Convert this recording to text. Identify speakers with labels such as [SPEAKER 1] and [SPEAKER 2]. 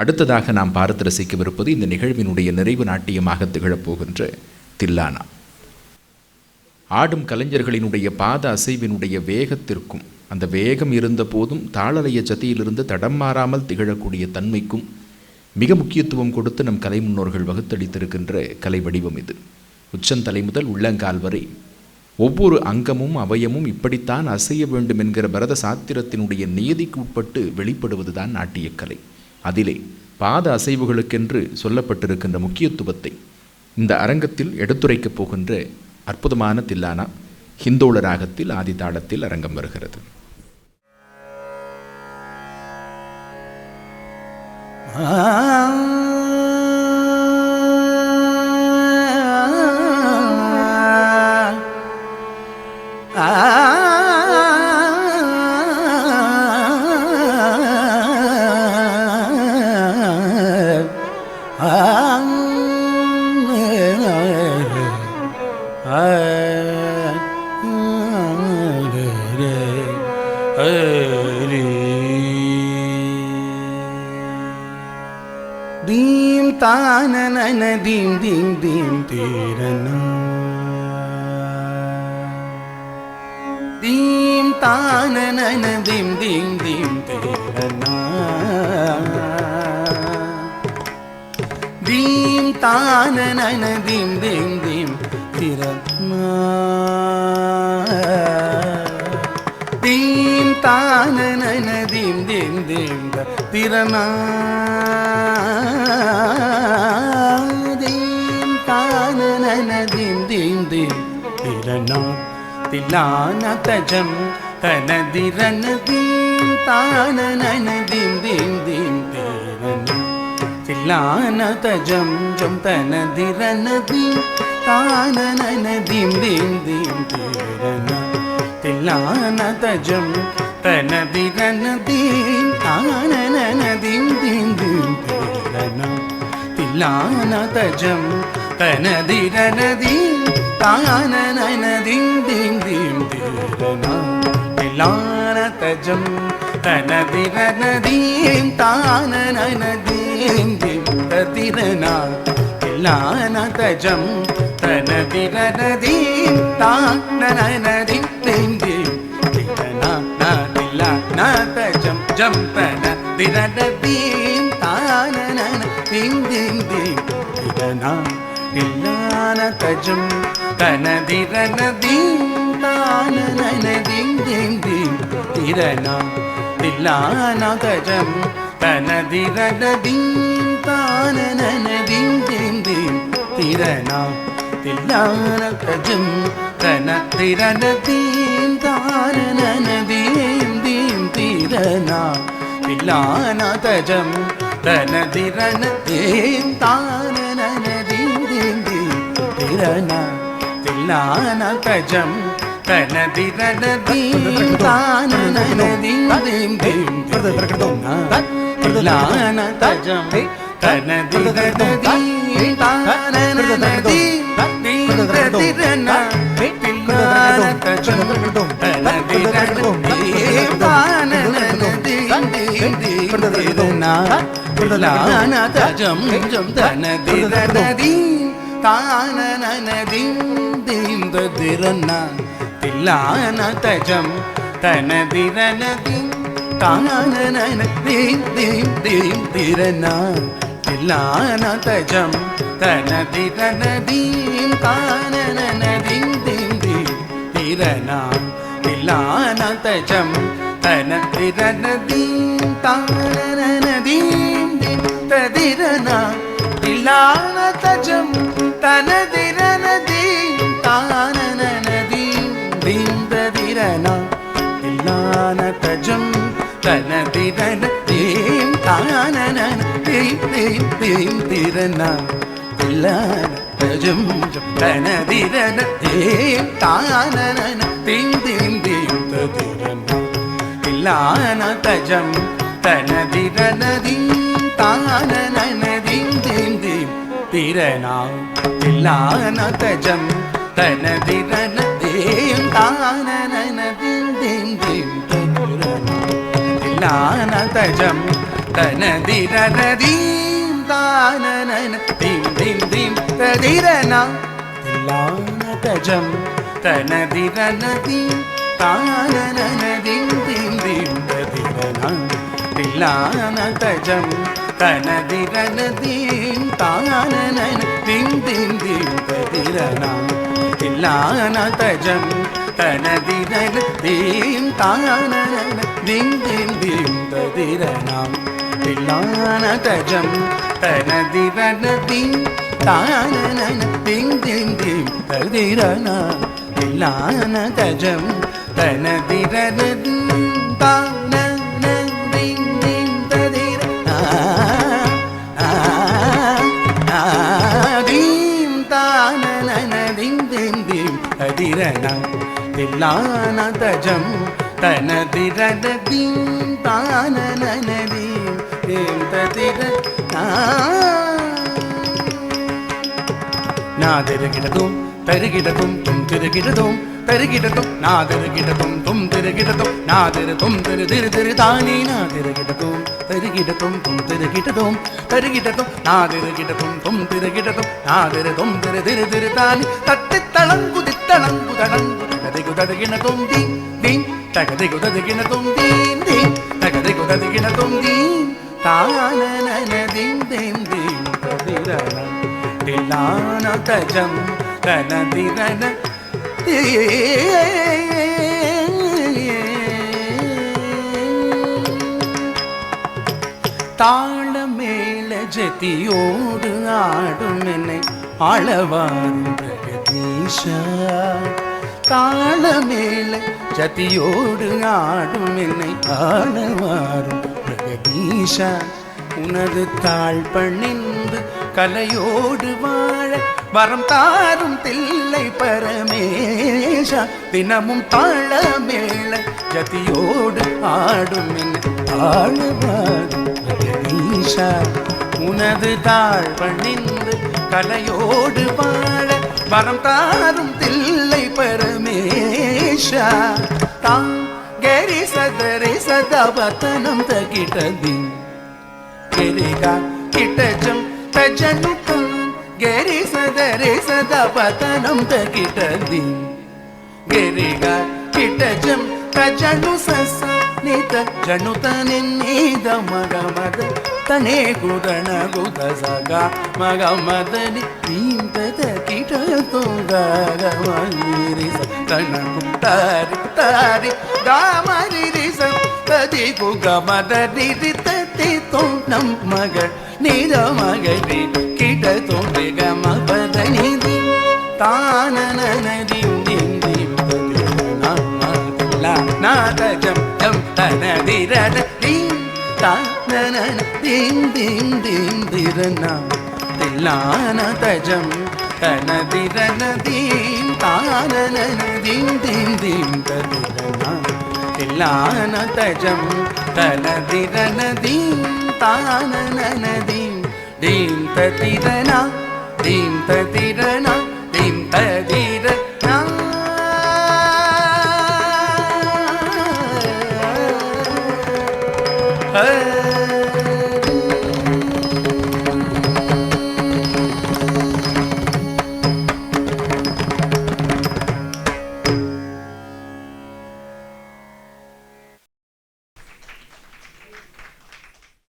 [SPEAKER 1] அடுத்ததாக நாம் பார்த்து ரசிக்கவிருப்பது இந்த நிகழ்வினுடைய நிறைவு நாட்டியமாக திகழப்போகின்ற தில்லானா. ஆடும் கலைஞர்களினுடைய பாத அசைவினுடைய வேகத்திற்கும் அந்த வேகம் இருந்த போதும் தாளலய ஜதியிலிருந்து தடம் மாறாமல் திகழக்கூடிய தன்மைக்கும் மிக முக்கியத்துவம் கொடுத்து நம் கலை முன்னோர்கள் வகுத்தளித்திருக்கின்ற கலை வடிவம் இது. உச்சந்தலை முதல் உள்ளங்கால் வரை ஒவ்வொரு அங்கமும் அவயமும் இப்படித்தான் அசைய வேண்டும் என்கிற பரத சாத்திரத்தினுடைய நியதிக்கு உட்பட்டு வெளிப்படுவதுதான் நாட்டியக்கலை. அதிலே பாத அசைவுகளுக்கென்று சொல்லப்பட்டிருக்கின்ற முக்கியத்துவத்தை இந்த அரங்கத்தில் எடுத்துரைக்கப் போகின்ற அற்புதமான தில்லானா ஹிந்தோள ராகத்தில் ஆதி தாளத்தில் அரங்கம் வருகிறது.
[SPEAKER 2] Dim tanana dim dim dim tirana dim tanana dim dim dim tirana dim tanana dim dim dim tirana dim tanana dim dim dim tirana dim tanana dim dim dim tirana tilana tajam tanadirana dim tanana dim dim dim tirana tilana tajam jam tanadirana dim tanana dim dim dim tirana tilana tajam tanadirana dim tanana dim dim dim tirana tilana tajam tanadirana dim tanana dim dim dim tirana tilana tajam tanadirana dim tanana dim dim tirana tilana tajam tanadirana dim tanana dim dim dim tirana tilana tajam jam tanadirana dim tanana dim dim dim tirana tilana tajam tanadirana dim tanana dim dim dim tirana tilana tajam tanadirana dim tanana dim dim dim tirana tilana tajam tanadirana dim tanana dim dim tirana tilana tajam tanadirana dim tanana dim dim dim tirana tilana tajam tanadirana dim tanana dim dim dim tirana tilana tajam tanadirana dim tanana dim dim tirana tilana tajam tanadirana dim tanana dim dim dim tirana tilana tajam jam tanadirana dim tanana dim dim tirana tilana tajam tanadirana dim tanana dim dim dim tirana tilana tajam tanadirana dim tanana dim dim dim tirana tilana tajam tanadirana dim tanana dim dim tirana tilana tajam tanadirana dim tanana dim dim tirana tilana tajam tanadirana dim tanana dim dim dim tirana tilana tajam tanadirana dim tanana dim dim dim tirana tilana tajam tanadirana dim tanana dim dim dim tirana tilana tajam tanadirana dim tanana dim dim dim tirana tilana tajam தனதிரனதீம் தானனன தீம் தீம் தீம் ததிரனா தில்லான தஜம் தனதிரனதீம் தானனனதீம் தீம் தீம் ததிரனா தில்லான தஜம் தனதிரனதீம் தானனன தீம் தீம் தீம் ததிரனா தில்லான தஜம் தனதிரனதீம் தானனன தீம் தீம் தீம் ததிரனா தில்லான தஜம் தனதிரனதீம் தானனன தீம் தீம் தீம் ததிரனா தில்லான தஜம் தனதிரனதீம் தானனன தீம் தீம் ததிரனா தீம் தானனன தீம் தீம் தீம் ததிரனா தில்லான தஜம் தனதிரனதீம் தானனன தீம் தீம் ததிரனா நாதிரகிடதும் தருகிடதும் தும் திருகிடதும் தருகிடதும் நாதிரகிடதும் தும் திருகிடதும் நாதிர தும் திரு திரு திரு தானே நாதிரகிடதும் தருகிடதும் தும் திருகிடதும் தருகிடதும் நாதிரகிடதும் தும் திருகிடதும் நாதிர தும் திரு திரு திரு தானே தட்டு தளங்குதி தளங்கு தளங்கு தகதை குதகினதும் தீம் தீம் தகதை குதகினதும் தீம் தீம் தகதை குதகினதும் தீம் தானனன தீம் தீம் தீம் ததிரன தில்லான தஜம் தனதிரன தாள மேல ஜதியோடு ஆடும் என்னை ஆளவாரும் பிரகதீஷா தாள மேல ஜதியோடு ஆடும் என்னை ஆளவாரும் பிரகதீஷா உனது தாழ் பணிந்து கலையோடு வாழ வரம் தாரும் தில்லை பரமேஷா தினமும் தாழ மேள ஜதியோடு ஆடும் என்ன ஆளவாரும் பிரகதீஷா உனது தாழ் பணிந்து கலையோடு வாழ வரம் தாரும் தில்லை பரமேஷா தாம் கரி சதரை சதவத்தனம் தகிட்டதி கரிகா கிட்டஜம் தஜனுக்கம் கரி சதரை சதவத்தனம் தகிட்டதி கரிகா கிட்டஜம் தஜனு சச நித ஜனுத நின்னித மகமத தனே குதன குத சக மகமதனி தீந்தத கிட தோங்கமரி தன குத்தாரி தாரி காமரி ததி குகமதரி ததி தோணம் மக நித மகரி கிட தோன்றி கமபதனி தானனதி நாதஜம் ஜம் தனதிரன தீம் தானனன தீம் தீம் தீம் திரனா தில்லான தஜம் தனதிரன தீம் தானனன தீம் தீம் தீம் ததிரனா தில்லான தஜம் தனதிரன தீம் தானனன தீம் தீம் ததிரனா தீம் ததிரனா தீம் ததிர